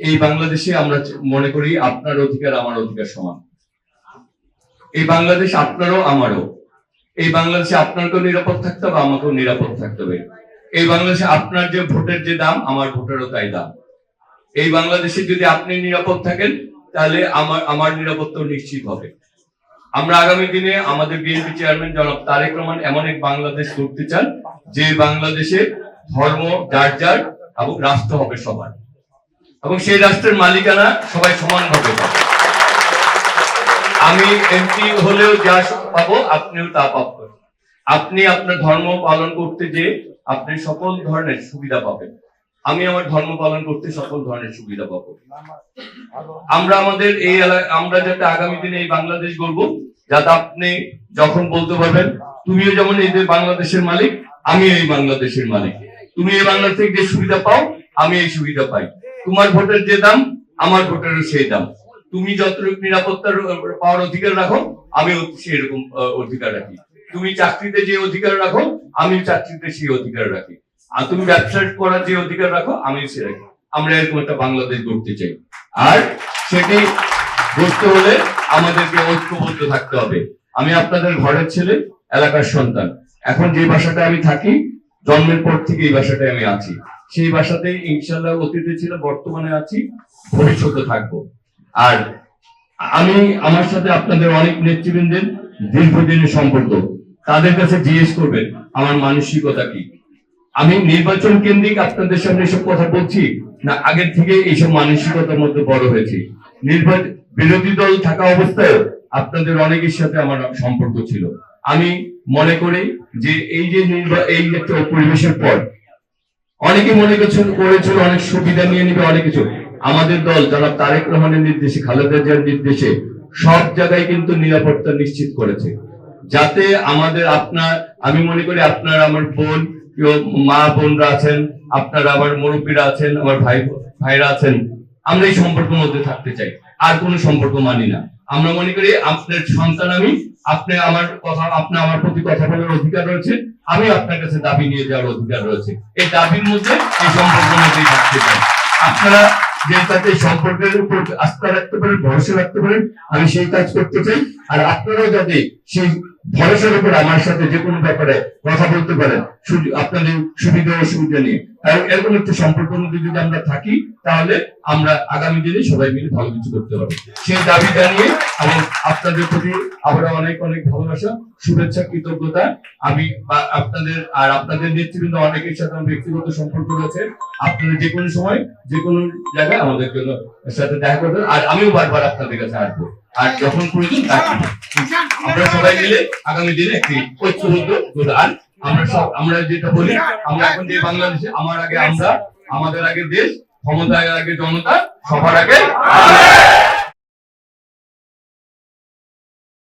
এই বাংলাদেশে আমরা মনে করি আপনার অধিকার আমার অধিকার সমান। এই বাংলাদেশ আপনারও আমারও। এই বাংলাদেশে আপনাকেও নিরাপদ থাকতে হবে, আমাকেও নিরাপদ থাকতে হবে। এই বাংলাদেশে আপনার যে ভোটের যে দাম, আমার ভোটেরও তাই দাম। এই বাংলাদেশে যদি আপনি নিরাপদ থাকেন তাহলে আমার নিরাপত্তা নিশ্চিত হবে। আমরা আগামী দিনে আমাদের বিএনপি চেয়ারম্যান জনাব তারেক রহমান এমন এক বাংলাদেশ করতে চান যে বাংলাদেশে ধর্ম যার যার এবং রাষ্ট্র হবে সবার, এবং সেই রাষ্ট্রের মালিকানা সবাই সমানভাবে পাবে। আমি এমপি হলেও যা পাবো আপনিও তা পাবেন। আপনি আপনার ধর্ম পালন করতে যে আপনি সকল ধরনের সুবিধা পাবেন, আমি আমার ধর্ম পালন করতে সকল ধরনের সুবিধা পাবো। আমরা আমাদের এই আমরা যাতে আগামী দিনে এই বাংলাদেশ গড়ব, যাতে আপনি যখন বলতে পারবেন তুমিও যেমন এই যে বাংলাদেশের মালিক, আমি এই বাংলাদেশের মালিক। তুমি এই বাংলাদেশ থেকে যে সুবিধা পাও আমি এই সুবিধা পাই। তোমার ভোটের যে দাম আমার ভোটেরও সেই দাম। তুমি যতটুকু নিরাপত্তার পাওয়ার অধিকার রাখো আমিও সেরকম অধিকার রাখি। তুমি চাকরিতে যে অধিকার রাখো আমি চাকরিতে সেই অধিকার রাখি। আর তুমি ব্যবসা করার যে অধিকার রাখো আমি সে রাখি। আমরা এরকম একটা বাংলাদেশ গড়তে চাই, আর সেটি গড়তে হলে আমাদেরকে ঐক্যবদ্ধ থাকতে হবে। আমি আপনাদের ঘরের ছেলে, এলাকার সন্তান। এখন যে বাসাটা আমি থাকি, জন্মের পর থেকে এই বাসাটায় আমি আছি। সেই বাসাতেই ইনশাআল্লাহ অতীতে ছিল, বর্তমানে আছি, ভবিষ্যতে থাকবো। আর আমি আমার সাথে আপনাদের অনেক নেতৃবৃন্দের দীর্ঘদিনের সম্পর্ক, তাদের কাছে জিজ্ঞেস করবেন আমার মানসিকতা কি। আমি নির্বাচন কেন্দ্রিক আপনাদের সামনে এসব কথা বলছি না, আগের থেকে এইসব মানসিকতার মধ্যে বড় হয়েছি। বিরোধী দল থাকা অবস্থায় আপনাদের অনেকের সাথে আমার সম্পর্ক ছিল। আমি মনে করি যে এই যে এই একটা পরিবেশের পর অনেকে মনে করেছিল অনেক সুবিধা নিয়ে নিবে, অনেক কিছু। আমাদের দল জনাব তারেক রহমানের নির্দেশে, খালেদা জিয়ার নির্দেশে সব জায়গায় কিন্তু নিরাপত্তা নিশ্চিত করেছে, যাতে আমাদের আমি মনে করি আপনার আমার বোন, মা বোনরা আছেন, আপনারা আমার মুরব্বীরা আছেন, আমার ভাইরা আছেন, আমরা এই সম্পর্কের মধ্যে থাকতে চাই। আর কোন সম্পর্ক মানি না। আমরা মনে করি আপনার সন্তান আমি, আপনি আমার প্রতি কথা বলার অধিকার রয়েছে, আমি আপনার কাছে দাবি নিয়ে যাওয়ার অধিকার রয়েছে। এই দাবির মধ্যে এই সম্পর্কের মধ্যেই থাকতে চাই। আপনারা যে তাতে সম্পর্কের উপর আস্থা রাখতে পারেন, ভরসা রাখতে পারেন, আমি সেই কাজ করতে চাই। আর আপনারাও যাতে সেই ভরসার উপর আমার সাথে যে কোনো ব্যাপারে কথা বলতে পারেন, আপনাদের সুবিধা অসুবিধা নিয়ে। এরকম একটা সম্পর্কের মধ্যে যদি আমরা থাকি তাহলে আমরা আগামী দিনে সবাই মিলে ভালো কিছু করতে পারবো। সেই দাবি জানিয়ে এবং আপনাদের প্রতি আমরা অনেক অনেক ভালোবাসা, শুভেচ্ছা, কৃতজ্ঞতা। আমি আপনাদের নেতৃবৃন্দ অনেকের সাথে আমার ব্যক্তিগত সম্পর্ক রয়েছে। আপনারা যে কোনো সময় যে কোনো জায়গায় আমাদের জন্য সাথে দেখা করবেন, আর আমিও বারবার আপনাদের কাছে আসবো। আর যখন প্রয়োজন আমরা সবাই মিলে আগামী দিনে একটি ঐক্যবদ্ধ আর আমরা যেটা বলি, আমরা এখন যে বাংলাদেশে আমার আগে আমরা, আমাদের আগে দেশ, ক্ষমতার আগে জনতা, সবার আগে